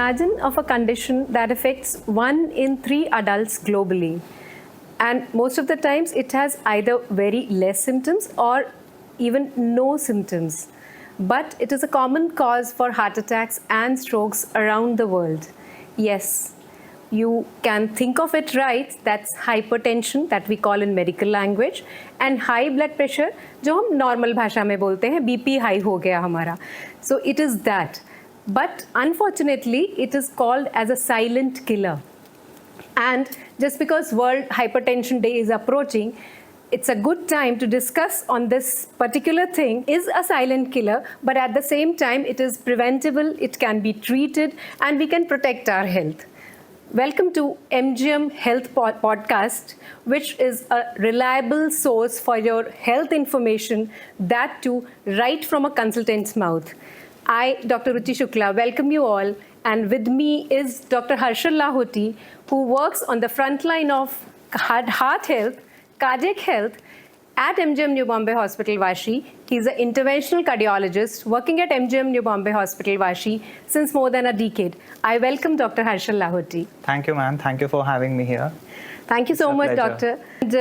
imagine of a condition that affects 1 in 3 adults globally. And most of the times it has either very less symptoms or even no symptoms. But it is a common cause for heart attacks and strokes around the world. Yes, you can think of it right, that's hypertension that we call in medical language, and high blood pressure जो हम normal भाषा में बोलते हैं BP high हो गया हमारा. So it is that. But unfortunately it is called as a silent killer. And just because World Hypertension Day is approaching, it's a good time to discuss on this particular thing. Is a silent killer, but at the same time it is preventable, it can be treated, and we can protect our health. Welcome to MGM Health Podcast, which is a reliable source for your health information, that too right from a consultant's mouth. I, Dr. Ruchi Shukla, welcome you all, and with me is Dr. Harshal Lahoti, who works on the front line of heart health, cardiac health at MGM New Bombay Hospital, Vashi. He's an interventional cardiologist working at MGM New Bombay Hospital, Vashi since more than a decade. I welcome Dr. Harshal Lahoti. Thank you, ma'am. Thank you for having me here. Thank you so much, doctor. And,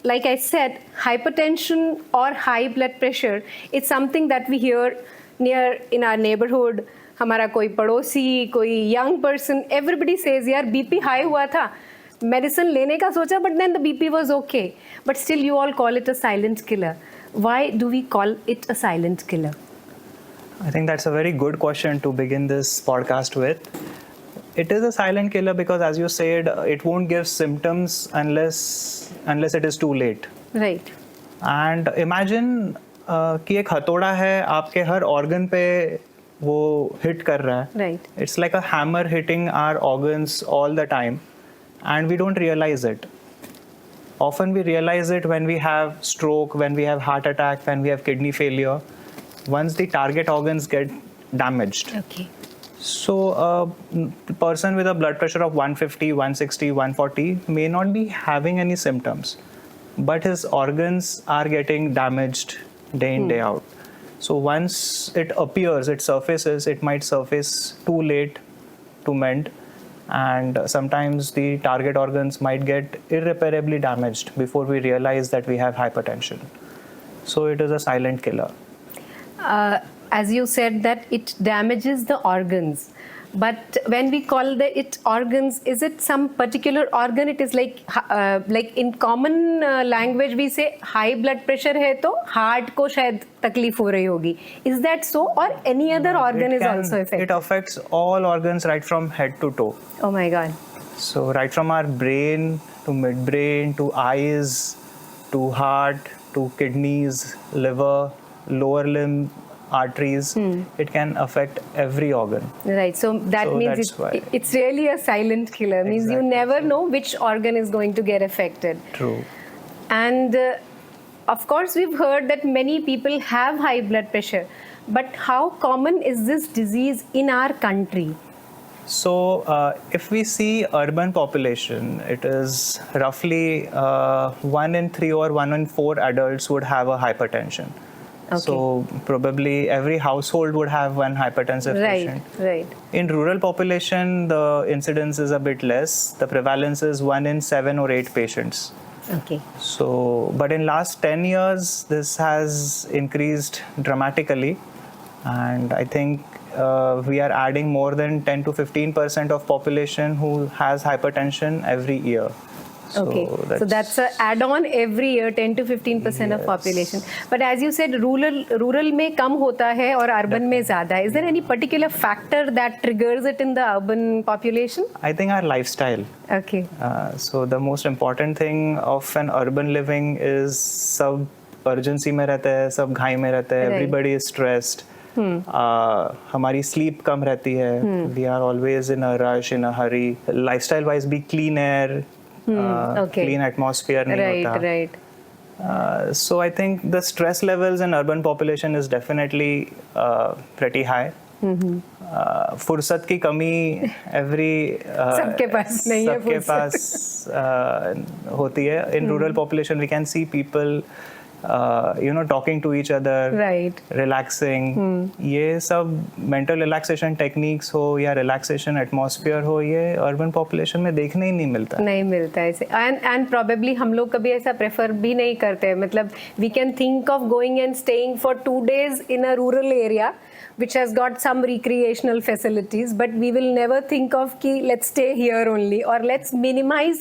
like I said, hypertension or high blood pressure, it's something that we hear near in our neighborhood. हमारा कोई पड़ोसी, कोई young person, everybody says, यार BP high हुआ था, medicine लेने का सोचा, but then the BP was okay. But still you all call it a silent killer. Why do we call it a silent killer? I think that's a very good question to begin this podcast with. It is a silent killer because, as you said, it won't give symptoms unless it is too late. Right. And imagine कि एक हथौड़ा है आपके हर organ पे वो hit कर रहा है. Right. It's like a hammer hitting our organs all the time, and we don't realize it. Often we realize it when we have stroke, when we have heart attack, when we have kidney failure, once the target organs get damaged. Okay. So a person with a blood pressure of 150, 160, 140 may not be having any symptoms, but his organs are getting damaged day in, day out. So once it appears, it surfaces, it might surface too late to mend. And sometimes the target organs might get irreparably damaged before we realize that we have hypertension. So it is a silent killer. As you said that it damages the organs, but when we call it organs, is it some particular organ? It is like in common language we say high blood pressure है तो heart को शायद तकलीफ हो रही होगी. Is that so, or any other organ is also affected? It affects all organs right from head to toe. Oh my God. So right from our brain to midbrain to eyes to heart to kidneys, liver, lower limb arteries, it can affect every organ. Right, so that means it's really a silent killer. Exactly. Means you never know which organ is going to get affected. True. And of course we've heard that many people have high blood pressure, but how common is this disease in our country? So if we see urban population, it is roughly 1 in 3 or 1 in 4 adults would have a hypertension. Okay. So probably every household would have one hypertensive patient. Right. In rural population, the incidence is a bit less. The prevalence is 1 in 7 or 8 patients. Okay. So, but in last 10 years, this has increased dramatically, and I think we are adding more than 10 to 15% of population who has hypertension every year. Okay, so that's an add-on every year, 10 to 15% of population. But as you said, rural में कम होता है और urban में ज़्यादा. Is there any particular factor that triggers it in the urban population? I think our lifestyle. Okay. So the most important thing of an urban living is सब urgency में रहते हैं, सब घाई में रहते हैं. Everybody is stressed. हमारी sleep कम रहती है. We are always in a rush, in a hurry. Lifestyle-wise भी clean air. Clean atmosphere नहीं होता. Right. So I think the stress levels in urban population is definitely pretty high. फुर्सत की कमी सबके पास नहीं है, होती है. In rural population we can see people talking to each other, right, relaxing. ये सब mental relaxation techniques हो या relaxation atmosphere हो, ये urban population में देखने ही नहीं मिलता है ऐसे. And probably हम लोग कभी ऐसा prefer भी नहीं करते हैं. मतलब we can think of going and staying for 2 days in a rural area which has got some recreational facilities, but we will never think of ki let's stay here only, or let's minimize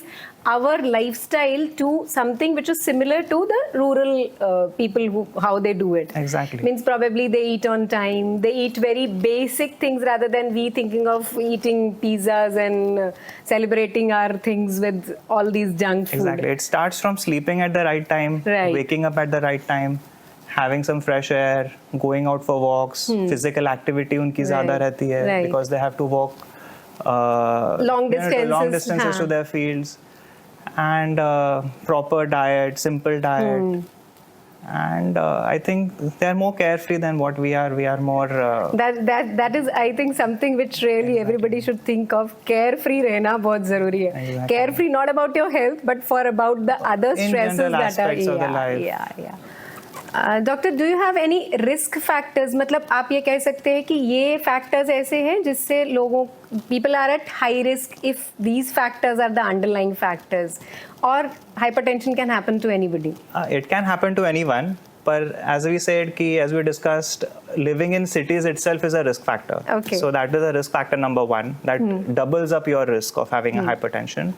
our lifestyle to something which is similar to the rural people how they do it. Exactly. Means probably they eat on time, they eat very basic things rather than we thinking of eating pizzas and celebrating our things with all these junk food. Exactly. It starts from sleeping at the right time, right, waking up at the right time, having some fresh air, going out for walks, physical activity उनकी ज़्यादा रहती है, right, because they have to walk long distances to their fields, and proper diet, simple diet. And I think they're more carefree than what we are. We are more. That is, I think, something which really everybody should think of. Carefree रहना बहुत ज़रूरी है. Exactly. Carefree not about your health, but for about the other stresses general that are. aspects of the life. Yeah. Doctor, do you have any risk factors? मतलब आप ये कह सकते हैं कि ये फैक्टर्स ऐसे हैं जिससे लोगों people are at high risk if these factors are the underlying factors, और hypertension can happen to anybody? It can happen to anyone, but as we said, as we discussed, living in cities itself is a risk factor. Okay. So that is a risk factor number one. That doubles up your risk of having a hypertension.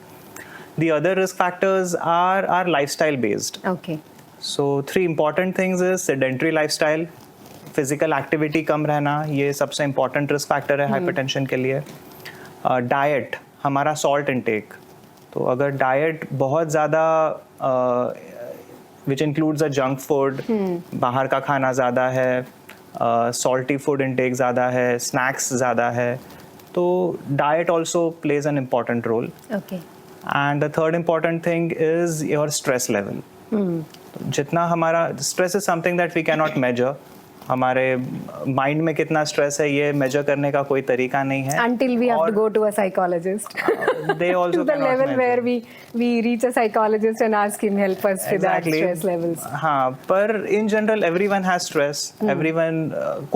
The other risk factors are lifestyle based. Okay. So 3 important things is sedentary lifestyle, physical activity कम रहना, ये सबसे important risk factor है hypertension के लिए. Diet, हमारा salt intake. तो अगर diet बहुत ज़्यादा which includes a junk food, बाहर का खाना ज़्यादा है, salty food intake ज़्यादा है, snacks ज़्यादा है, तो diet also plays an important role. Okay. And the third important thing is your stress level. जितना हमारा stress is something that we can not measure. हमारे माइंड में कितना स्ट्रेस है ये मेजर करने का कोई तरीका नहीं है until we have to go to a psychologist. They also to the cannot level measure. where we reach a psychologist and ask him help us with that stress levels. हाँ, पर in general everyone has stress. Everyone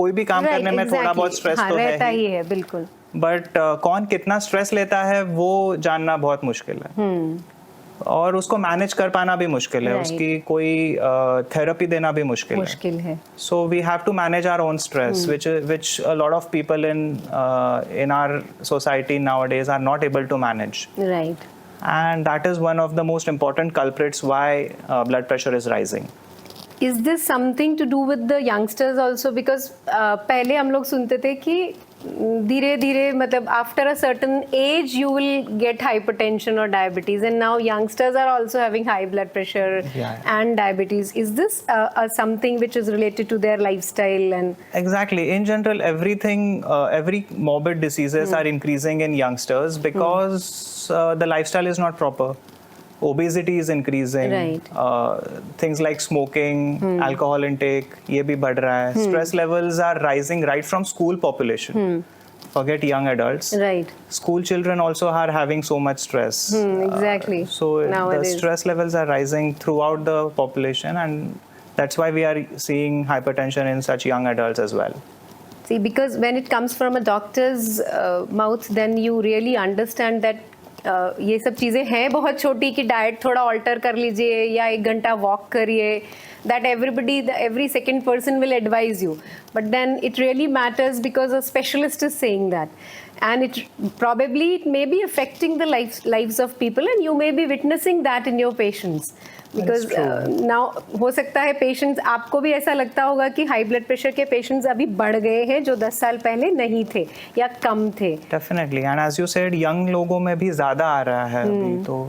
कोई भी काम करने में थोड़ा बहुत stress तो रहता है ही है, बिल्कुल. बट कौन कितना स्ट्रेस लेता है वो जानना बहुत मुश्किल है, और उसको मैनेज कर पाना भी मुश्किल है. उसकी कोई थेरेपी देना भी मुश्किल है. So we have to manage our own stress, which a lot of people in our society nowadays are not able to manage. Right. And that is one of the most important culprits why blood pressure is rising. Is this something to do with the youngsters also? Because पहले हम लोग सुनते थे कि धीरे धीरे मतलब after a certain age you will get hypertension or diabetes, and now youngsters are also having high blood pressure and diabetes. Is this something which is related to their lifestyle? And exactly, in general every morbid diseases are increasing in youngsters because the lifestyle is not proper. Obesity is increasing, right. Things like smoking, alcohol intake, ये भी बढ़ रहा है. Stress levels are rising right from school population. Forget young adults. Right. School children also are having so much stress. Exactly. So nowadays the stress levels are rising throughout the population, and that's why we are seeing hypertension in such young adults as well. See, because when it comes from a doctor's mouth, then you really understand that ये सब चीज़ें हैं बहुत छोटी कि diet थोड़ा alter कर लीजिए या 1 घंटा वॉक करिए. That every second person will advise you, but then it really matters because a specialist is saying that, and it may be affecting the lives of people, and you may be witnessing that in your patients. Because now हो सकता है patients, आपको भी ऐसा लगता होगा कि high blood pressure के पेशेंट्स अभी बढ़ गए हैं जो 10 साल पहले नहीं थे या कम थे. Definitely, and as you said young लोगों में भी ज़्यादा आ रहा है अभी. तो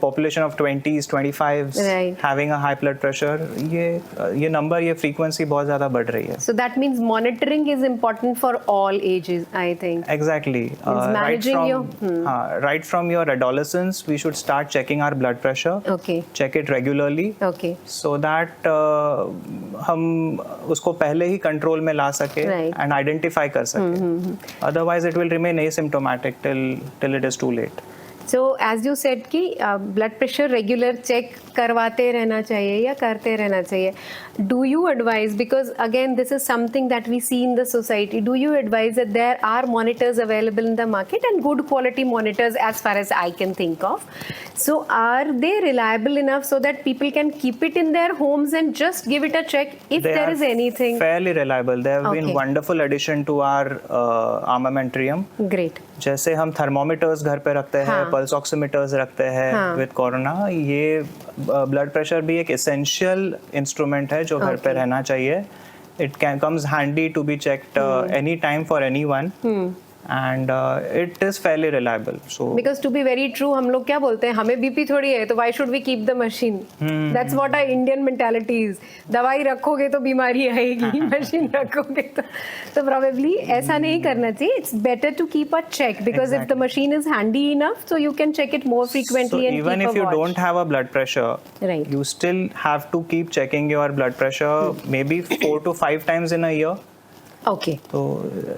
population of 20s 25s right. having a high blood pressure, ये number, ये frequency बहुत ज़्यादा बढ़ रही है. So that means monitoring is important for all ages, I think. Exactly. Right from your adolescence we should start checking our blood pressure. Okay. Check it regularly. Okay. So that हम उसको पहले ही control में ला सके, right. and identify कर सके. Otherwise it will remain asymptomatic till it is too late. So as you said कि blood pressure regular check करवाते रहना चाहिए या करते रहना चाहिए. Do you advise, because again this is something that we see in the society, do you advise that there are monitors available in the market and good quality monitors as far as I can think of? So are they reliable enough so that people can keep it in their homes and just give it a check if there is anything? Fairly reliable. They have been wonderful addition to our armamentarium. Great. जैसे हम thermometers घर पे रखते हैं, pulse oximeters रखते हैं with corona, ये blood pressure भी एक एसेंशियल इंस्ट्रूमेंट है जो घर पे रहना चाहिए. It can comes handy to be checked any time for anyone, and it is fairly reliable. So because to be very true, हम लोग क्या बोलते हैं, हमें बीपी थोड़ी है तो why should we keep the machine? That's what our Indian mentality is. दवाई रखोगे तो बीमारी आएगी, मशीन रखोगे तो probably ऐसा नहीं करना चाहिए. It's better to keep a check because if the machine is handy enough, so you can check it more frequently. So and even keep if you a watch. don't have a blood pressure, right, you still have to keep checking your blood pressure maybe 4 to 5 times in a year. Okay. So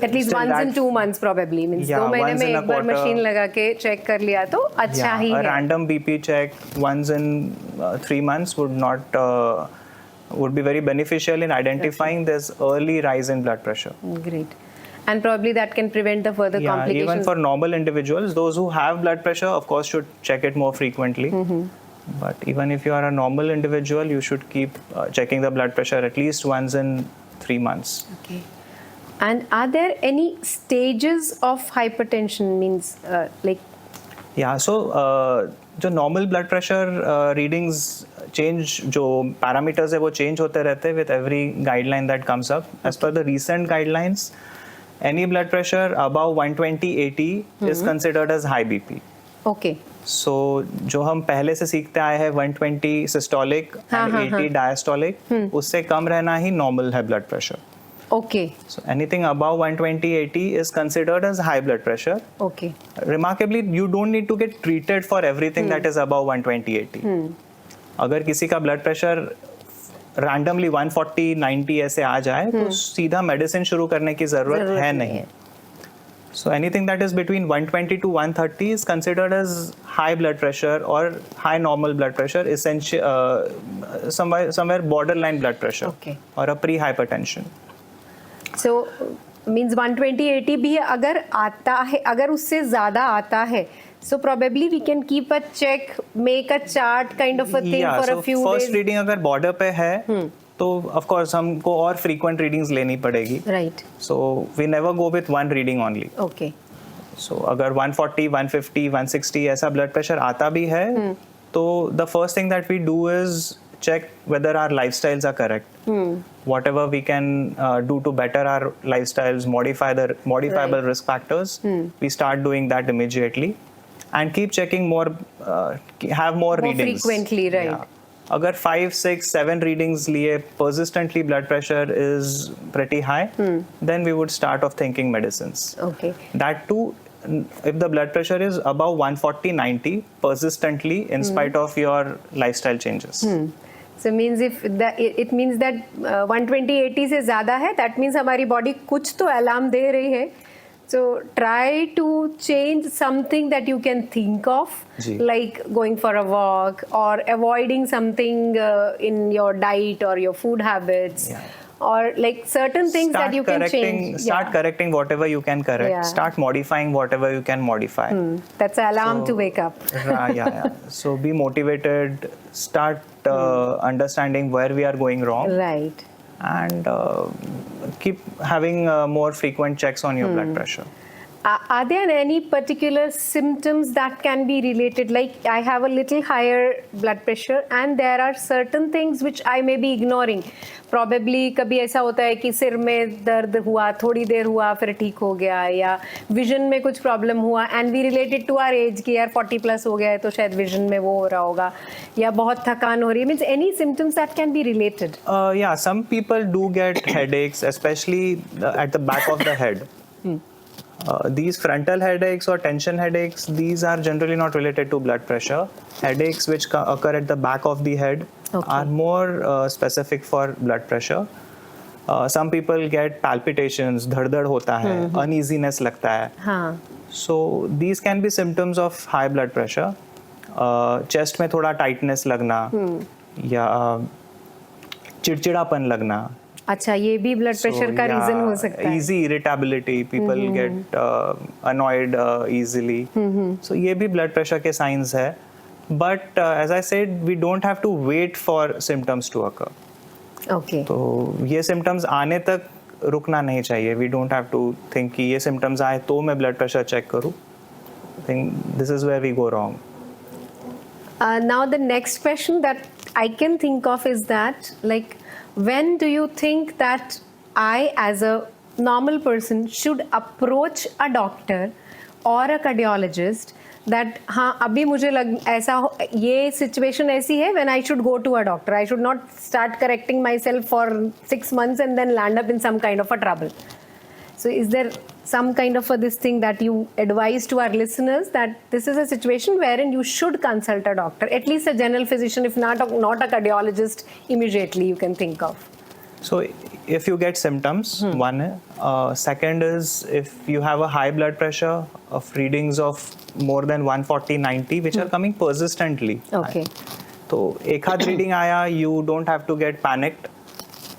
at least once in 2 months probably, means 2 महीने में एक बार machine लगा के check कर लिया तो अच्छा ही है. A random BP check once in 3 months would be very beneficial in identifying this early rise in blood pressure. Great. And probably that can prevent the further complications. Even for normal individuals, those who have blood pressure, of course, should check it more frequently. But even if you are a normal individual, you should keep checking the blood pressure at least once in 3 months. Okay. And are there any stages of hypertension, means like? Yeah, so जो normal blood pressure readings change, जो parameters है वो change होते रहते हैं with every guideline that comes up. As per the recent guidelines, any blood pressure above 120/80 is considered as high BP. Okay. So जो हम पहले से सीखते आए हैं 120 systolic and 80 diastolic, उससे कम रहना ही normal है blood pressure. Okay. So anything above 120/80 is considered as high blood pressure. Okay. Remarkably, you don't need to get treated for everything that is above 120/80. अगर किसी का blood pressure randomly 140/90 ऐसे आ जाए तो सीधा मेडिसिन शुरू करने की जरूरत है नहीं. So anything that is between 120 to 130 is considered as high blood pressure or high normal blood pressure, essentially somewhere borderline blood pressure, or a pre-hypertension. So means 120/80 भी अगर आता है, अगर उससे ज़्यादा आता है, so probably we can keep a check, make a chart kind of a thing for a few days. First reading अगर border पे है तो of course हमको और frequent readings लेनी पड़ेगी. Right. So we never go with one reading only. Okay. So अगर 140, 150, 160 ऐसा blood pressure आता भी है तो the first thing that we do is check whether our lifestyles are correct. Whatever we can do to better our lifestyles, modify the modifiable risk factors, we start doing that immediately and keep checking more, have more readings. Frequently, right. Yeah. अगर 5, 6, 7 readings लिए persistently blood pressure is pretty high, then we would start off thinking medicines. Okay. That too, if the blood pressure is above 140/90 persistently in spite of your lifestyle changes. So means if it means that 120/80 से ज़्यादा है, that means हमारी body कुछ तो alarm दे रही है. So try to change something that you can think of, like going for a walk or avoiding something in your diet or your food habits. Or like certain things that you can change. Start correcting whatever you can correct. Start modifying whatever you can modify. That's an alarm to wake up. Yeah. So be motivated. Start understanding where we are going wrong. Right. And keep having more frequent checks on your blood pressure. Are there any particular symptoms that can be related? Like I have a little higher blood pressure and there are certain things which I may be ignoring. Probably कभी ऐसा होता है कि सिर में दर्द हुआ, थोड़ी देर हुआ, फिर ठीक हो गया, या विजन में कुछ प्रॉब्लम हुआ and we related to our age कि यार 40 plus हो गया है तो शायद विजन में वो हो रहा होगा, या बहुत थकान हो रही है. Means any symptoms that can be related? Yeah, some people do get headaches, especially at the back of the head. These frontal headaches or tension headaches, these are generally not related to blood pressure. Headaches which occur at the back of the head are more specific for blood pressure. Some people get palpitations, धड़धड़ होता है, uneasiness लगता है. हाँ. So these can be symptoms of high blood pressure. Chest में थोड़ा tightness लगना या चिड़चिड़ापन लगना. अच्छा, ये भी ब्लड प्रेशर का रीजन हो सकता है. Easy irritability, people get annoyed easily. So ये भी blood pressure के signs है. But as I said, we don't have to wait for symptoms to occur. Okay. तो ये symptoms आने तक रुकना नहीं चाहिए. We don't have to think कि ये symptoms आए तो मैं blood pressure check करूँ. I think this is where we go wrong. Now the next question that I can think of is that, like, when do you think that I, as a normal person, should approach a doctor or a cardiologist that हाँ अभी मुझे ये situation ऐसी है when I should go to a doctor. I should not start correcting myself for 6 months and then land up in some kind of a trouble. So is there some kind of this thing that you advise to our listeners that this is a situation wherein you should consult a doctor, at least a general physician, if not a cardiologist immediately you can think of? So if you get symptoms, one. Second is if you have a high blood pressure of readings of more than 140/90, which are coming persistently. Okay. So एक आध reading आया, you don't have to get panicked.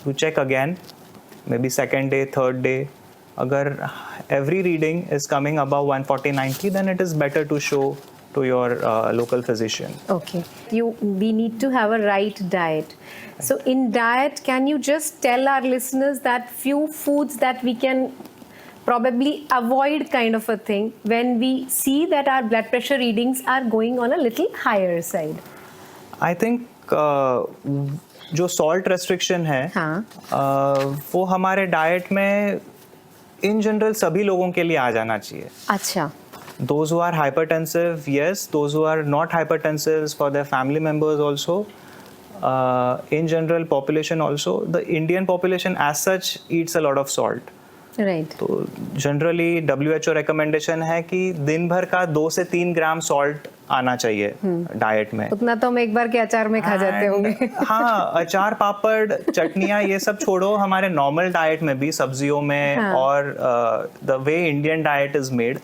You check again, maybe second day, third day. अगर every reading is coming above 140/90, then it is better to show to your local physician. Okay. We need to have a right diet. So in diet, can you just tell our listeners that few foods that we can probably avoid, kind of a thing, when we see that our blood pressure readings are going on a little higher side? I think जो salt restriction है, वो हमारे diet में in general सभी लोगों के लिए आ जाना चाहिए. अच्छा. Those who are hypertensive, yes. Those who are not hypertensive, for their family members also. In general population also. The Indian population as such eats a lot of salt. Right. तो generally WHO recommendation है कि दिन भर का 2 से 3 ग्राम salt आना चाहिए diet में. उतना तो हम एक बार के अचार में खा जाते होंगे. हाँ, अचार, पापड़, चटनियाँ ये सब छोड़ो, हमारे नॉर्मल डाइट में भी सब्जियों में और the way Indian diet is made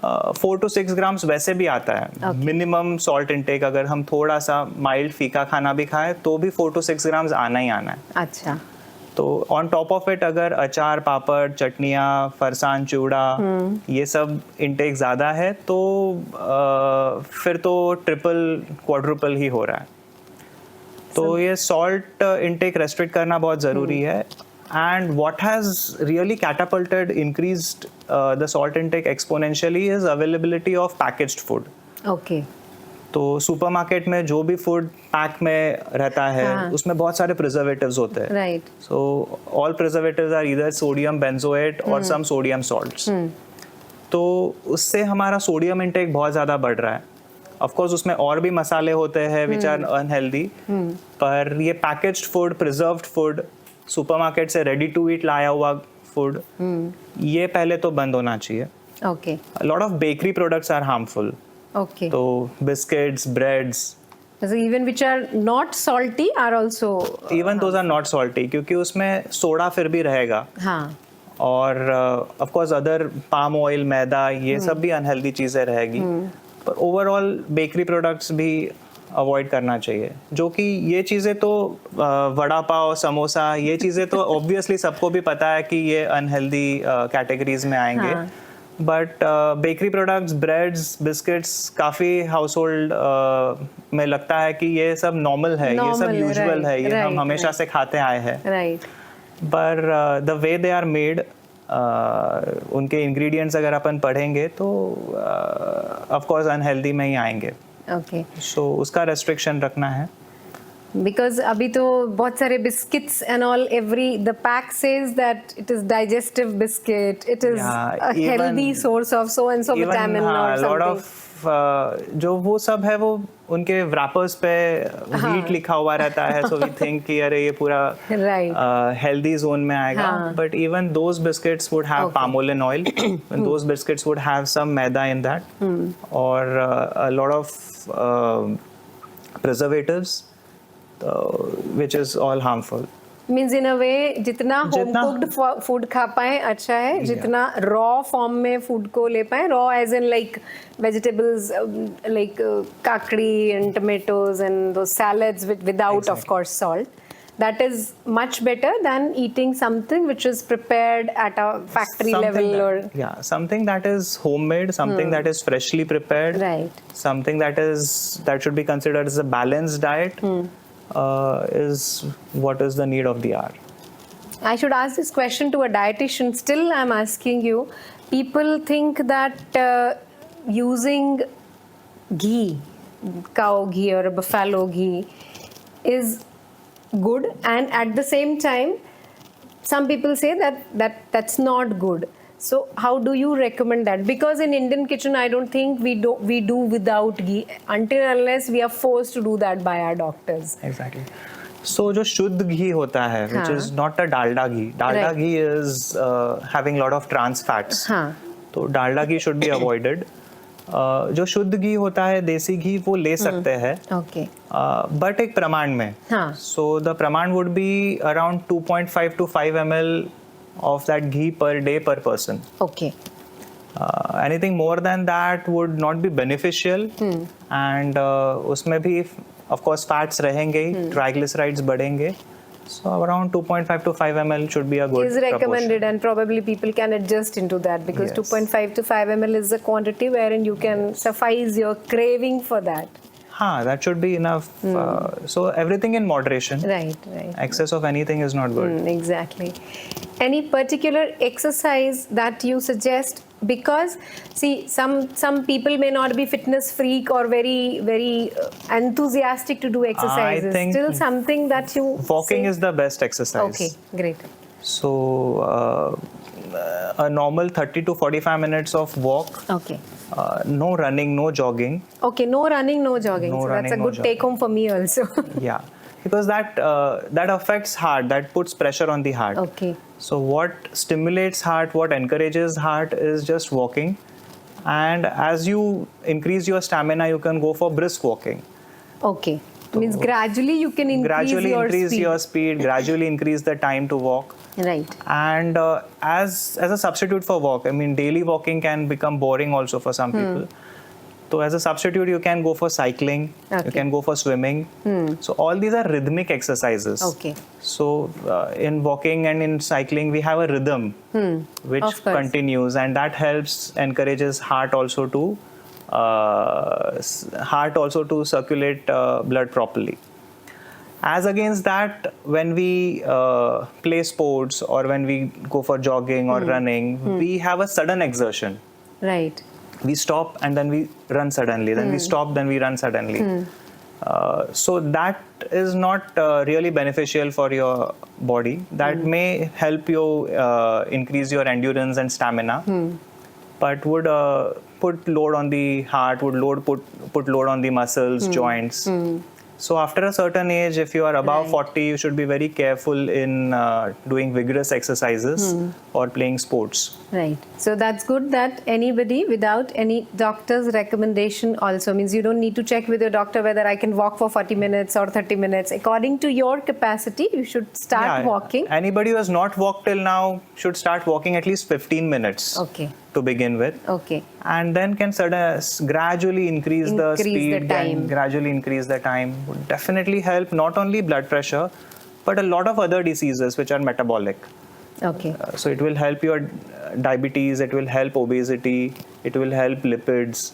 4 to 6 grams वैसे भी आता है. मिनिमम सॉल्ट इनटेक अगर हम थोड़ा सा माइल्ड फीका खाना भी खाएं तो भी 4 to 6 ग्राम्स आना ही आना है. अच्छा. तो ऑन टॉप ऑफ इट अगर अचार, पापड़, चटनियाँ, फरसान, चिवड़ा ये सब इनटेक ज़्यादा है तो फिर तो ट्रिपल क्वाड्रुपल ही हो रहा है. तो ये सॉल्ट इनटेक रेस्ट्रिक्ट करना बहुत ज़रूरी है. And what has really catapulted, increased the salt intake exponentially is availability of packaged food. Okay. तो सुपरमार्केट में जो भी फूड पैक में रहता है उसमें बहुत सारे प्रिजर्वेटिव्स होते हैं. Right. So all preservatives are either sodium benzoate or some sodium salts. तो उससे हमारा सोडियम इंटेक बहुत ज़्यादा बढ़ रहा है. Of course उसमें और भी मसाले होते हैं which are unhealthy. पर ये packaged food, preserved food, supermarket से रेडी टू ईट लाया हुआ फूड, ये पहले तो बंद होना चाहिए. Okay. A lot of bakery products are harmful. Okay. तो biscuits, breads. So even which are not salty are also. Even those are not salty क्योंकि उसमें सोडा फिर भी रहेगा. हाँ. और of course other palm oil, मैदा, ये सब भी अनहेल्दी चीज़ें रहेगी. पर ओवरऑल बेकरी प्रोडक्ट्स भी अवॉइड करना चाहिए. जो कि ये चीज़ें तो वड़ा पाव, समोसा, ये चीज़ें तो ऑब्वियसली सबको भी पता है कि ये अनहेल्दी कैटेगरीज में आएंगे. But bakery products, breads, biscuits काफ़ी हाउस होल्ड में लगता है कि ये सब नॉर्मल है, ये सब यूजुअल है, ये हम हमेशा से खाते आए हैं. पर the way they are made, उनके इंग्रेडिएंट्स अगर अपन पढ़ेंगे तो ऑफ कोर्स अनहेल्दी में ही आएंगे. Okay. So उसका रेस्ट्रिक्शन रखना है. Because अभी तो बहुत सारे biscuits and all, the pack says that it is digestive biscuit, it is a healthy source of so and so vitamin or something. Lot of जो वो सब है वो उनके wrappers पे wheat लिखा हुआ रहता है, so we think कि अरे ये पूरा healthy zone में आएगा. But even those biscuits would have palm oil, and those biscuits would have some maida in that, or a lot of preservatives, which is all harmful. Means in a way जितना home cooked food खा पाए अच्छा है, जितना raw form में food को ले पाए, raw as in like vegetables like काकड़ी and tomatoes and though salads without of course salt, that is much better than eating something which is prepared at a factory level something that is homemade, something that is freshly prepared, right, something that should be considered as a balanced diet is what is the need of the hour. I should ask this question to a dietitian. Still I'm asking you, people think that using ghee, cow ghee or buffalo ghee is good, and at the same time some people say that's not good. So how do you recommend that? Because in Indian kitchen I don't think we do without ghee until unless we are forced to do that by our doctors. Exactly. So जो शुद्ध घी होता है, which is not a Dalda ghee, Dalda ghee is having lot of trans fats, तो डालडा घी should be avoided. जो शुद्ध घी होता है, देसी घी, वो ले सकते हैं, बट एक प्रमाण में. सो द प्रमाण would be around 2.5 to 5 ml of that ghee per day per person. Anything more than that would not be beneficial. And उसमें भी of course fats रहेंगे, triglycerides बढ़ेंगे. So around 2.5 to 5 ml should be a good is recommended proportion. And probably people can adjust into that because 2.5 to 5 ml is the quantity wherein you can suffice your craving for that. That should be enough. So everything in moderation. Right. Excess of anything is not good. Exactly. Any particular exercise that you suggest? Because see, some people may not be fitness freak or very enthusiastic to do exercises. I think still something that you walking say? Is the best exercise. Okay, great. So a normal 30 to 45 minutes of walk. Okay. No running, no jogging. Okay, no running, no jogging. No so running, that's a good take home for me also. Yeah, because that affects heart. That puts pressure on the heart. Okay. So what stimulates heart, what encourages heart is just walking. And as you increase your stamina, you can go for brisk walking. Okay. Means gradually you can increase your speed, gradually increase the time to walk. Right. And as a substitute for walk, I mean, daily walking can become boring also for some people. So as a substitute, you can go for cycling, you can go for swimming. So all these are rhythmic exercises. Okay. So in walking and in cycling, we have a rhythm which continues, and that encourages heart also to circulate blood properly. As against that, when we play sports or when we go for jogging or running, we have a sudden exertion. Right. We stop and then we run suddenly. Then we stop, then we run suddenly. So that is not really beneficial for your body. That may help you increase your endurance and stamina, but would put load on the heart, would put load on the muscles, joints. So after a certain age, if you are above 40, you should be very careful in doing vigorous exercises or playing sports. Right. So that's good that anybody without any doctor's recommendation also means you don't need to check with your doctor whether I can walk for 40 minutes or 30 minutes. According to your capacity, you should start walking. Anybody who has not walked till now should start walking at least 15 minutes. Okay. To begin with. Okay. And then can gradually increase the speed, gradually increase the time. Would definitely help not only blood pressure, but a lot of other diseases which are metabolic. Okay. So it will help your diabetes, it will help obesity, it will help lipids.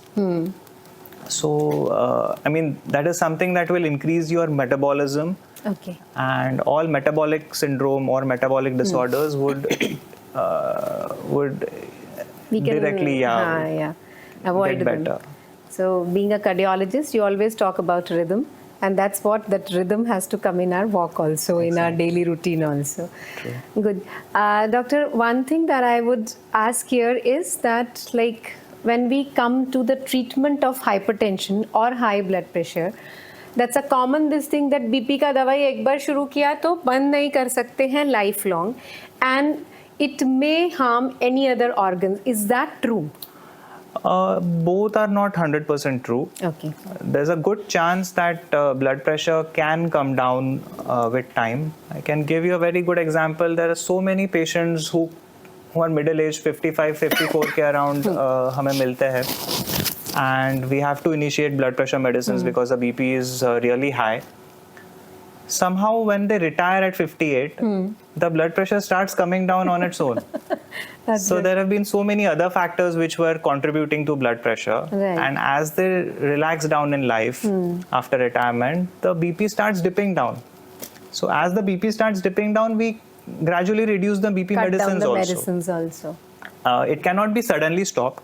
So, I mean, that is something that will increase your metabolism. Okay. And all metabolic syndrome or metabolic disorders would we can directly avoid get better. them. So being a cardiologist, you always talk about rhythm, and that's what that rhythm has to come in our walk also, in our daily routine also. True. Good. Doctor, one thing that I would ask here is that like when we come to the treatment of hypertension or high blood pressure, that's a common this thing that BP का दवाई एक बार शुरू किया तो बंद नहीं कर सकते हैं lifelong, and it may harm any other organs. Is that true? Both are not 100% true. Okay. There's a good chance that blood pressure can come down with time. I can give you a very good example. There are so many patients who are middle aged, 55, 54 के around हमें मिलते हैं, and we have to initiate blood pressure medicines because the BP is really high. Somehow when they retire at 58, the blood pressure starts coming down on its own. So there have been so many other factors which were contributing to blood pressure. Right. And as they relax down in life after retirement, the BP starts dipping down. So as the BP starts dipping down, we gradually reduce the BP Cut medicines down the also. medicines also. It cannot be suddenly stopped.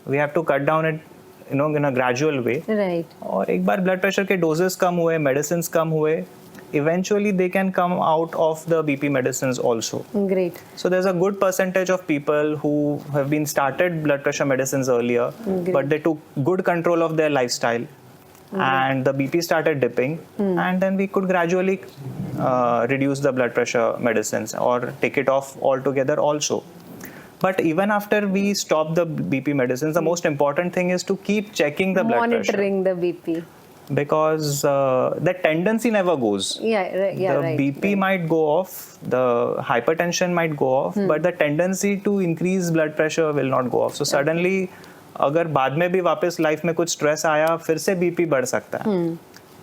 We have to cut down it, in a gradual way. Right. और एक बार blood pressure के doses कम हुए, medicines कम हुए, eventually they can come out of the BP medicines also. Great. So there's a good percentage of people who have been started blood pressure medicines earlier, but they took good control of their lifestyle, and the BP started dipping, and then we could gradually reduce the blood pressure medicines or take it off altogether also. But even after we stop the BP medicines, the most important thing is to keep checking the blood pressure. Monitoring the BP. Because the tendency never goes. Yeah, right. The BP right. might go off, the hypertension might go off, but the tendency to increase blood pressure will not go off. So suddenly, अगर बाद में भी वापस life में कुछ stress आया, फिर से बीपी बढ़ सकता है.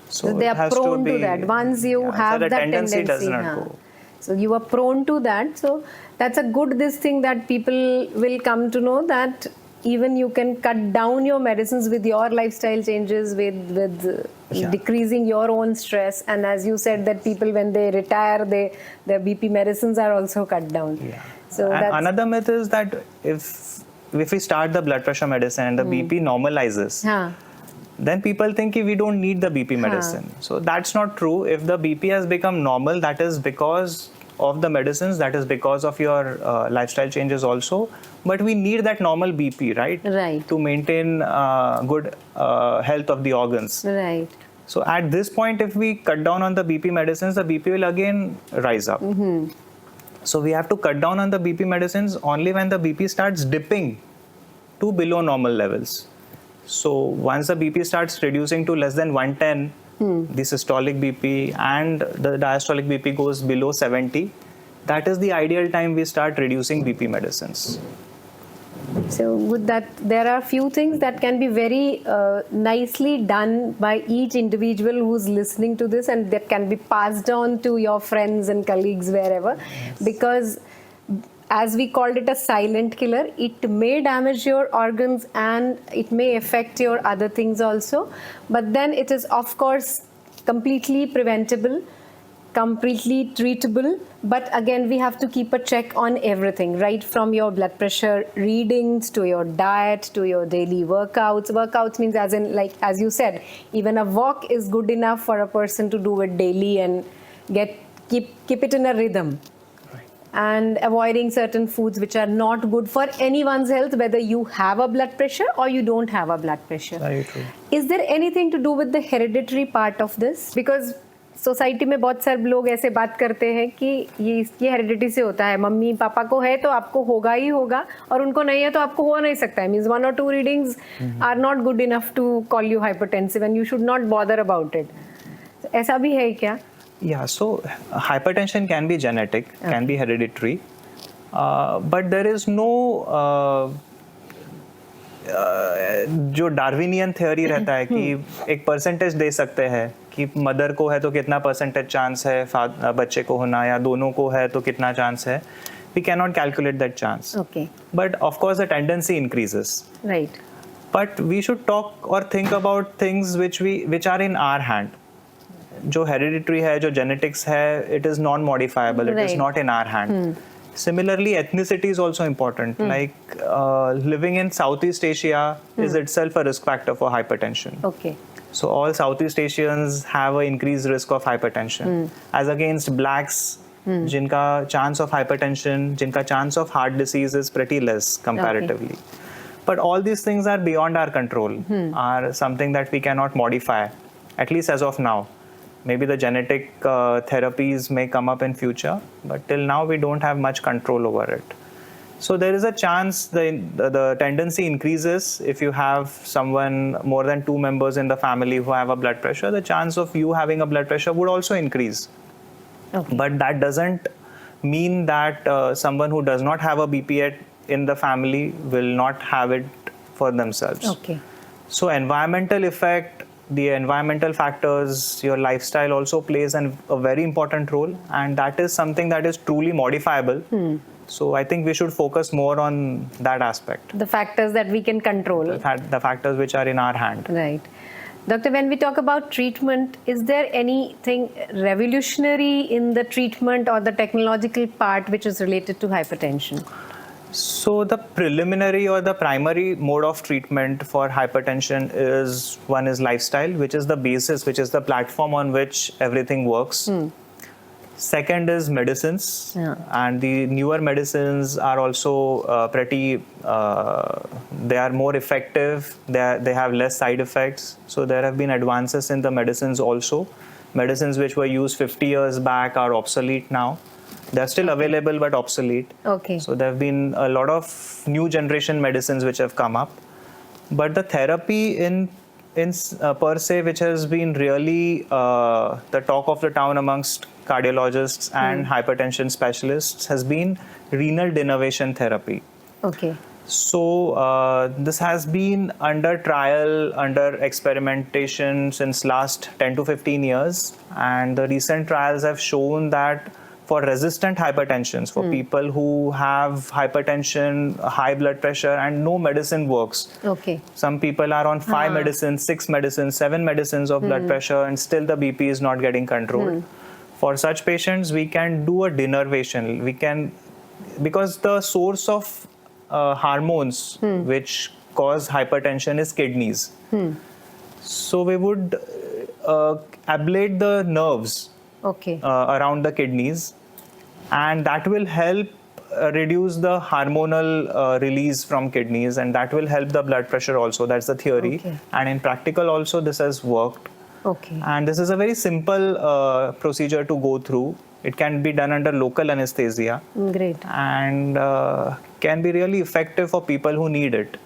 So they are prone to that. Once you have so the that tendency does tendency, not go. So you are prone to that. So that's a good this thing that people will come to know, that even you can cut down your medicines with your lifestyle changes, with decreasing your own stress. And as you said, that people when they retire, their BP medicines are also cut down. Yeah. So and that's, another myth is that if we start the blood pressure medicine and the BP normalizes, then people think we don't need the BP medicine. So that's not true. If the BP has become normal, that is because of the medicines, that is because of your lifestyle changes also. But we need that normal BP, right? Right. To maintain good health of the organs. Right. So at this point, if we cut down on the BP medicines, the BP will again rise up. So we have to cut down on the BP medicines only when the BP starts dipping to below normal levels. So once the BP starts reducing to less than 110, the systolic BP and the diastolic BP goes below 70, that is the ideal time we start reducing BP medicines. So with that, there are few things that can be very nicely done by each individual who's listening to this, and that can be passed on to your friends and colleagues wherever. Yes. Because as we called it a silent killer, it may damage your organs and it may affect your other things also. But then it is of course completely preventable, completely treatable. But again, we have to keep a check on everything, right from your blood pressure readings to your diet to your daily workouts. Workouts means, as in, like as you said, even a walk is good enough for a person to do it daily and keep it in a rhythm. And avoiding certain foods which are not good for anyone's health, whether you have a blood pressure or you don't have a blood pressure. Very true. Is there anything to do with the hereditary part of this? Because society में बहुत सारे लोग ऐसे बात करते हैं कि ये हेरिडिटी से होता है, मम्मी पापा को है तो आपको होगा ही होगा, और उनको नहीं है तो आपको हो नहीं सकता है. Means 1 or 2 readings are not good enough to call you hypertensive and you should not bother about it. ऐसा भी है क्या? Yeah, so hypertension can be genetic, can be hereditary, but there is no जो Darwinian theory रहता है कि एक percentage दे सकते हैं कि मदर को है तो कितना परसेंटेज चांस है बच्चे को होना, या दोनों को है तो कितना चांस है. We cannot calculate that chance. Okay. But of course the tendency increases. Right. But we should talk or think about things which are in our hand. जो hereditary है, जो genetics है, it is non-modifiable. It is not in our hand. Similarly, ethnicity is also important. Like living in Southeast Asia is itself a risk factor for hypertension. Okay. So all Southeast Asians have an increased risk of hypertension, as against blacks, जिनका chance of hypertension, जिनका chance of heart disease is pretty less comparatively. Okay. But all these things are beyond our control, are something that we cannot modify, at least as of now. Maybe the genetic therapies may come up in future, but till now we don't have much control over it. So there is a chance the tendency increases if you have someone, more than 2 members in the family who have a blood pressure, the chance of you having a blood pressure would also increase. Okay. But that doesn't mean that someone who does not have a BP in the family will not have it for themselves. Okay. So environmental effect, the environmental factors, your lifestyle also plays a very important role, and that is something that is truly modifiable. So I think we should focus more on that aspect. The factors that we can control. The factors which are in our hand. Right. Doctor, when we talk about treatment, is there anything revolutionary in the treatment or the technological part which is related to hypertension? So the preliminary or the primary mode of treatment for hypertension is, one is lifestyle, which is the basis, which is the platform on which everything works. Second is medicines, and the newer medicines are also they are more effective, they have less side effects. So there have been advances in the medicines also. Medicines which were used 50 years back are obsolete now. They're still available but obsolete. Okay. So there have been a lot of new generation medicines which have come up. But the therapy in per se, which has been really the talk of the town amongst cardiologists and hypertension specialists, has been renal denervation therapy. Okay. So this has been under trial, under experimentation since last 10 to 15 years, and the recent trials have shown that for resistant hypertension, for people who have hypertension, high blood pressure, and no medicine works. Okay. Some people are on 5 medicines, 6 medicines, 7 medicines of blood pressure, and still the BP is not getting controlled. For such patients, we can do a denervation. We can, because the source of hormones which cause hypertension is kidneys. So we would ablate the nerves around the kidneys, and that will help reduce the hormonal release from kidneys, and that will help the blood pressure also. That's the theory. And in practical also this has worked. And this is a very simple procedure to go through. It can be done under local anesthesia. Great. And can be really effective for people who need it.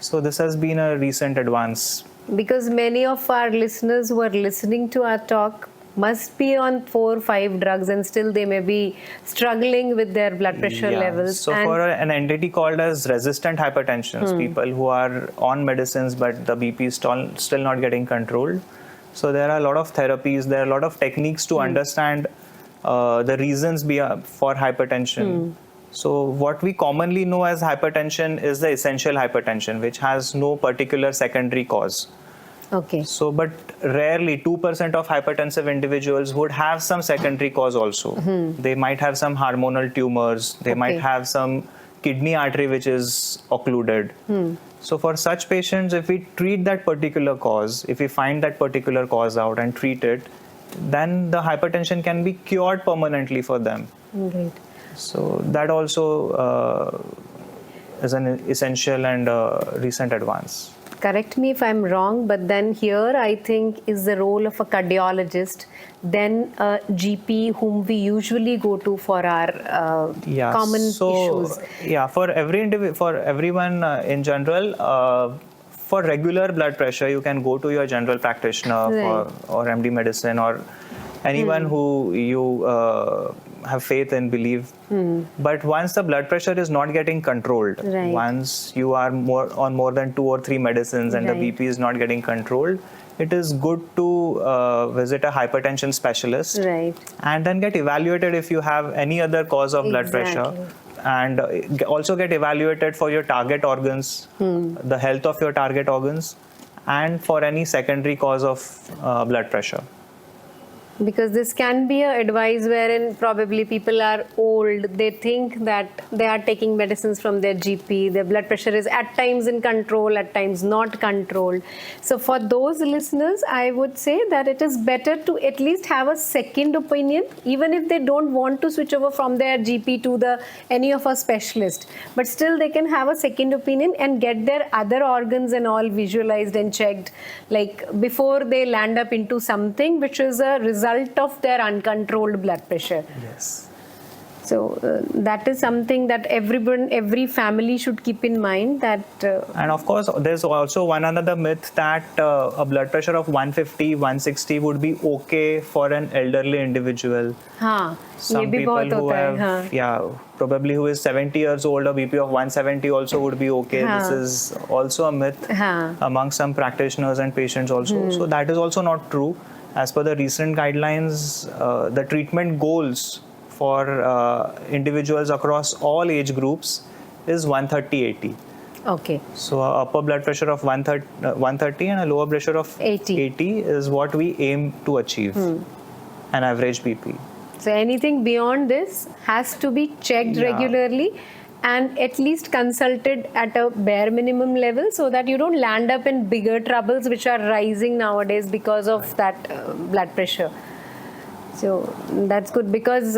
So this has been a recent advance. Because many of our listeners who are listening to our talk must be on 4 or 5 drugs, and still they may be struggling with their blood pressure levels. So for an entity called as resistant hypertension, people who are on medicines but the BP is still not getting controlled. So there are a lot of therapies, there are a lot of techniques to understand the reasons for hypertension. So what we commonly know as hypertension is the essential hypertension, which has no particular secondary cause. Okay. So, but rarely 2% of hypertensive individuals would have some secondary cause also. They might have some hormonal tumors. They might have some kidney artery which is occluded. So for such patients, if we treat that particular cause, if we find that particular cause out and treat it, then the hypertension can be cured permanently for them. Great. So that also is an essential and recent advance. Correct me if I'm wrong, but then here I think is the role of a cardiologist, then a GP whom we usually go to for our common issues. Yeah, for everyone in general, for regular blood pressure, you can go to your general practitioner or MD medicine or anyone who you have faith and believe. But once the blood pressure is not getting controlled, once you are on more than 2 or 3 medicines and the BP is not getting controlled, it is good to visit a hypertension specialist and then get evaluated if you have any other cause of blood pressure, and also get evaluated for your target organs, the health of your target organs, and for any secondary cause of blood pressure. Because this can be an advice wherein probably people are old, they think that they are taking medicines from their GP, their blood pressure is at times in control, at times not controlled. So for those listeners, I would say that it is better to at least have a second opinion, even if they don't want to switch over from their GP to any of our specialist. But still they can have a second opinion and get their other organs and all visualized and checked, like before they land up into something which is a result of their uncontrolled blood pressure. Yes. So that is something that every family should keep in mind. That and of course, there's also one another myth that a blood pressure of 150, 160 would be okay for an elderly individual. हाँ, Some ये भी people बहुत who होता है, have, हाँ. yeah, probably who is 70 years old, a BP of 170 also would be okay. This हाँ. is also a myth हाँ. among some practitioners and patients also. So that is also not true. As per the recent guidelines, the treatment goals for individuals across all age groups is 130/80. Okay. So a upper blood pressure of 130 and a lower pressure of 80 is what we aim to achieve, an average BP. So anything beyond this has to be checked regularly and at least consulted at a bare minimum level, so that you don't land up in bigger troubles which are rising nowadays because of that blood pressure. So that's good, because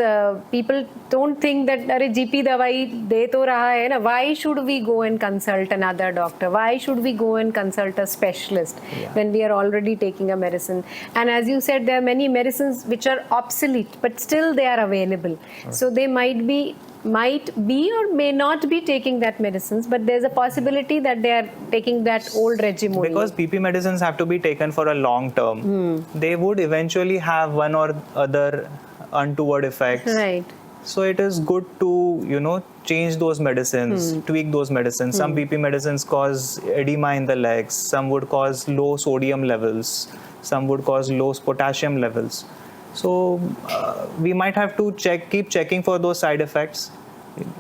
people don't think that अरे GP दवाई दे तो रहा है ना, why should we go and consult another doctor? Why should we go and consult a specialist when we are already taking a medicine? And as you said, there are many medicines which are obsolete, but still they are available. So they might be or may not be taking that medicines, but there's a possibility that they are taking that old regime only. Because BP medicines have to be taken for a long term. They would eventually have one or other untoward effects. Right. So it is good to, change those medicines, tweak those medicines. Some BP medicines cause edema in the legs. Some would cause low sodium levels. Some would cause low potassium levels. So we might have to keep checking for those side effects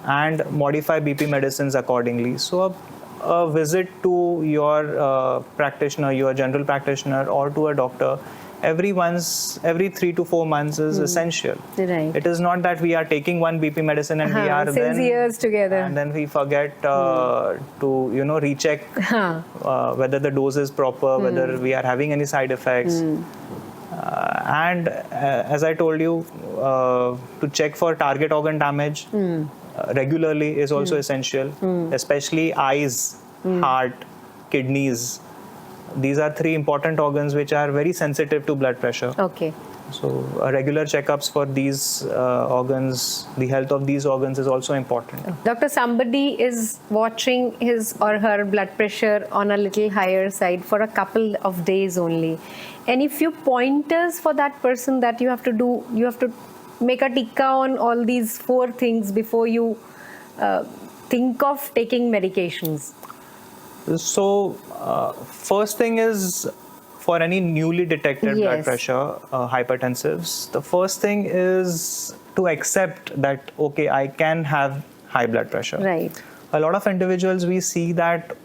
and modify BP medicines accordingly. So a visit to your practitioner, your general practitioner, or to a doctor every 3 to 4 months is essential. Right. It is not that we are taking one BP medicine and we are since then years together, and then we forget to recheck whether the dose is proper, whether we are having any side effects. And as I told you, to check for target organ damage regularly is also essential, especially eyes, heart, kidneys. These are 3 important organs which are very sensitive to blood pressure. Okay. So regular checkups for these organs, the health of these organs is also important. Doctor, somebody is watching his or her blood pressure on a little higher side for a couple of days only. Any few pointers for that person that you have to do? You have to make a tikka on all these 4 things before you think of taking medications. So first thing is, for any newly detected blood pressure, hypertensives, the first thing is to accept that, okay, I can have high blood pressure. Right. A lot of individuals, we see that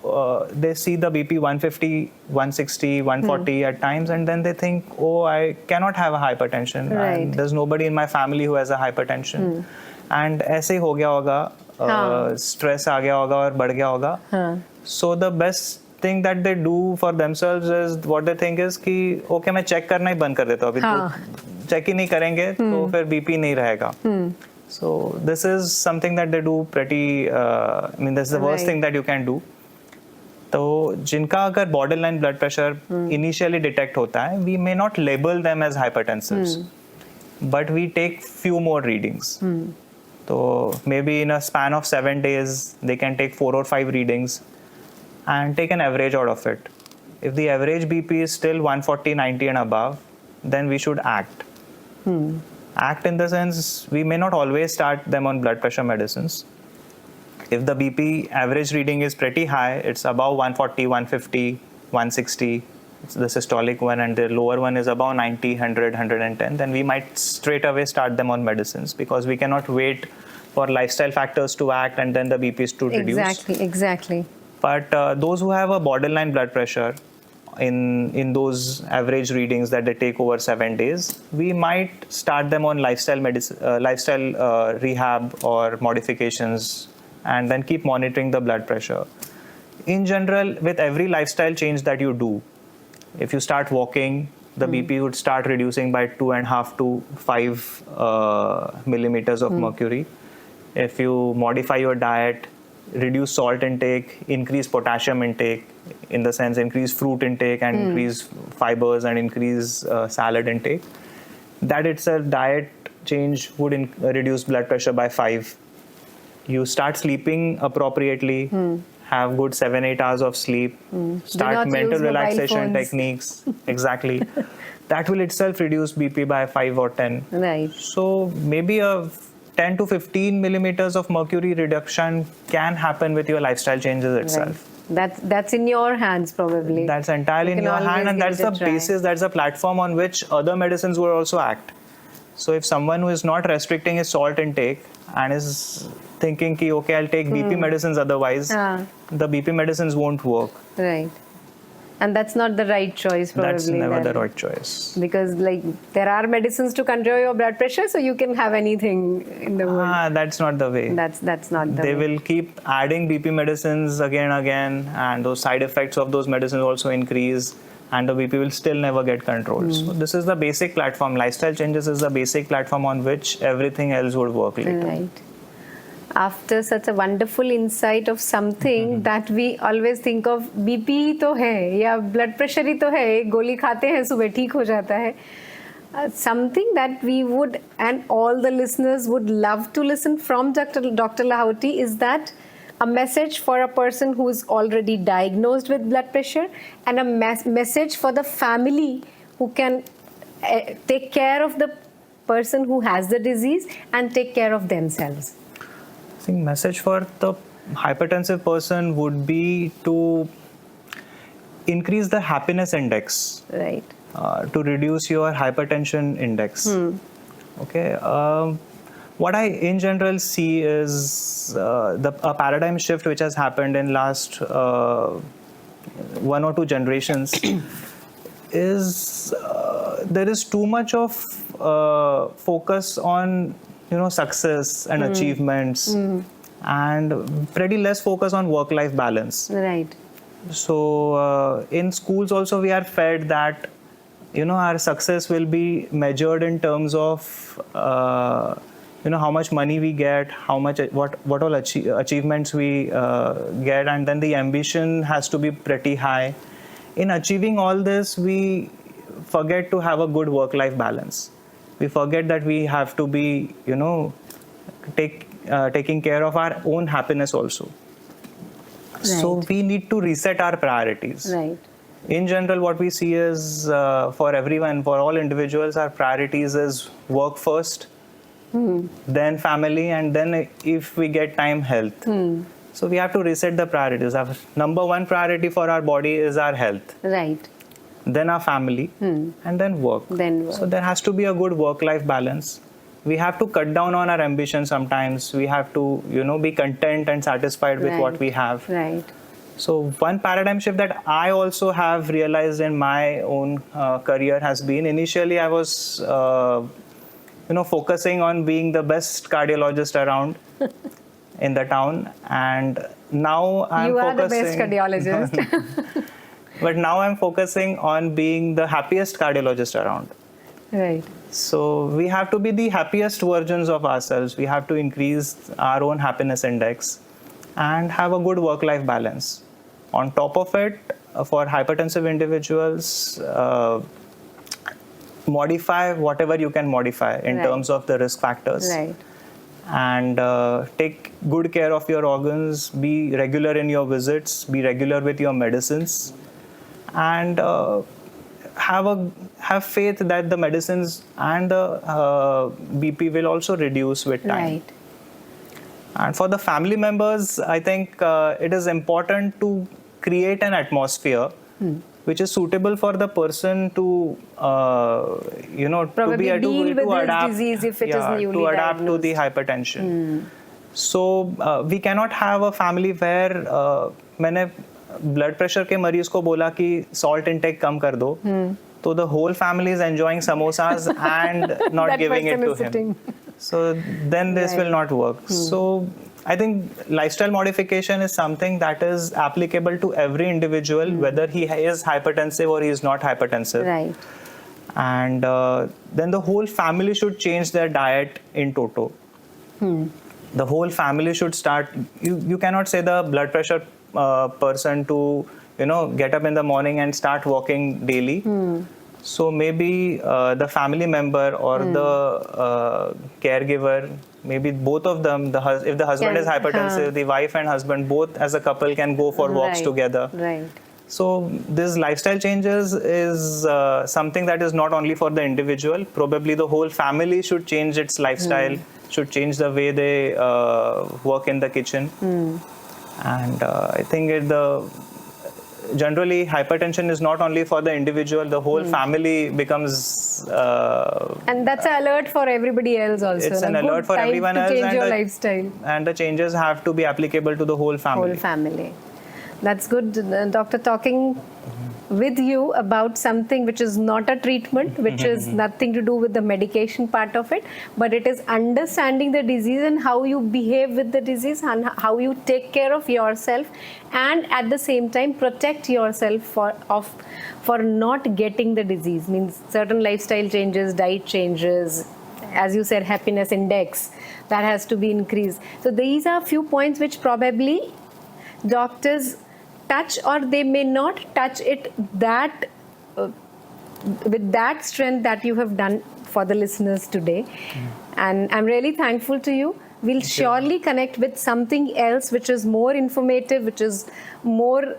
they see the BP 150, 160, 140 at times, and then they think, oh, I cannot have a hypertension. Right. And there's nobody in my family who has a hypertension. And ऐसे हो गया होगा, stress आ गया होगा और बढ़ गया होगा. So the best thing that they do for themselves is, what they think is कि okay, मैं check करना ही बंद कर देता हूँ, अभी तो check ही नहीं करेंगे तो फिर BP नहीं रहेगा. So this is something that they do pretty, this is the worst thing that you can do. तो जिनका अगर borderline blood pressure initially detect होता है, we may not label them as hypertensives, but we take few more readings. So maybe in a span of 7 days, they can take 4 or 5 readings and take an average out of it. If the average BP is still 140, 90 and above, then we should act. Act in the sense, we may not always start them on blood pressure medicines. If the BP average reading is pretty high, it's above 140, 150, 160, it's the systolic one, and the lower one is above 90, 100, 110, then we might straight away start them on medicines, because we cannot wait for lifestyle factors to act and then the BPs to reduce. Exactly. But those who have a borderline blood pressure in those average readings that they take over 7 days, we might start them on lifestyle rehab or modifications, and then keep monitoring the blood pressure. In general, with every lifestyle change that you do, if you start walking, the BP would start reducing by 2.5 to 5 millimeters of mercury. If you modify your diet, reduce salt intake, increase potassium intake, in the sense increase fruit intake and increase fibers and increase salad intake, that itself, diet change would reduce blood pressure by 5. You start sleeping appropriately, have good 7-8 hours of sleep, Do start not mental use mobile relaxation phones. techniques. Exactly. That will itself reduce BP by 5 or 10. Right. So maybe a 10 to 15 millimeters of mercury reduction can happen with your lifestyle changes itself. Right. That's in your hands probably. That's entirely You in can your hand, always and give that's it a the try. basis, that's the platform on which other medicines will also act. So if someone who is not restricting his salt intake and is thinking ki, okay, I'll take BP medicines otherwise, the BP medicines won't work. Right. And that's not the right choice probably. That's never then. the right choice. Because like there are medicines to control your blood pressure, so you can have anything in the world. That's not the way. That's not the They way. will keep adding BP medicines again and again, and those side effects of those medicines also increase, and the BP will still never get controlled. So this is the basic platform. Lifestyle changes is the basic platform on which everything else would work later. Right. After such a wonderful insight of something that we always think of, BP ही तो है या blood pressure ही तो है, एक गोली खाते हैं सुबह ठीक हो जाता है. Something that we would, and all the listeners would love to listen from Dr. Lahoti, is that a message for a person who is already diagnosed with blood pressure, and a message for the family who can take care of the person who has the disease and take care of themselves. I think message for the hypertensive person would be to increase the happiness index. Right. To reduce your hypertension index. Okay. What I in general see is a paradigm shift which has happened in last 1 or 2 generations is there is too much of focus on success and achievements and pretty less focus on work-life balance. Right. So in schools also we are fed that our success will be measured in terms of how much money we get, how much what all achievements we get, and then the ambition has to be pretty high. In achieving all this, we forget to have a good work-life balance. We forget that we have to be taking care of our own happiness also. Right. So we need to reset our priorities. Right. In general, what we see is for everyone, for all individuals, our priorities is work first, then family, and then if we get time, health. So we have to reset the priorities. Our number 1 priority for our body is our health. Right. Then our family, and then work. So there has to be a good work-life balance. We have to cut down on our ambition sometimes. We have to, be content and satisfied with what we have. Right. So one paradigm shift that I also have realized in my own career has been, initially I was, focusing on being the best cardiologist around in the town, and now I'm focusing. You are the best cardiologist. But now I'm focusing on being the happiest cardiologist around. Right. So we have to be the happiest versions of ourselves. We have to increase our own happiness index and have a good work-life balance. On top of it, for hypertensive individuals, modify whatever you can modify in terms of the risk factors. Right. And take good care of your organs, be regular in your visits, be regular with your medicines, and have faith that the medicines and the BP will also reduce with time. Right. And for the family members, I think it is important to create an atmosphere which is suitable for the person to, Probably to adapt, disease if it is newly to adapt diagnosed. to the hypertension. So we cannot have a family where मैंने blood pressure के मरीज को बोला कि salt intake कम कर दो, तो the whole family is enjoying samosas and not giving it to him. So then this will not work. So I think lifestyle modification is something that is applicable to every individual, whether he is hypertensive or he is not hypertensive. Right. And then the whole family should change their diet in toto. The whole family should start. You cannot say the blood pressure person to get up in the morning and start walking daily. So maybe the family member or the caregiver, maybe both of them, if the husband is hypertensive, the wife and husband both as a couple can go for walks together. Right. So this lifestyle changes is something that is not only for the individual. Probably the whole family should change its lifestyle, should change the way they work in the kitchen. And I think generally hypertension is not only for the individual, the whole family becomes and that's an alert for everybody else also. It's an alert for everyone else, change your lifestyle. And the changes have to be applicable to the whole family. Whole family. That's good, Doctor, talking with you about something which is not a treatment, which is nothing to do with the medication part of it, but it is understanding the disease and how you behave with the disease and how you take care of yourself, and at the same time protect yourself for not getting the disease. Means certain lifestyle changes, diet changes, as you said, happiness index, that has to be increased. So these are few points which probably doctors touch, or they may not touch it that with that strength that you have done for the listeners today. And I'm really thankful to you. We'll surely connect with something else which is more informative, which is more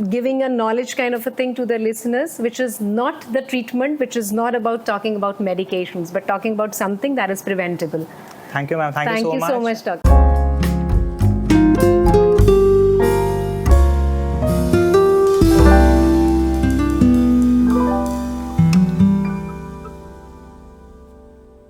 giving a knowledge kind of a thing to the listeners, which is not the treatment, which is not about talking about medications, but talking about something that is preventable. Thank you, ma'am. Thank you so much. Thank you so much, Doctor.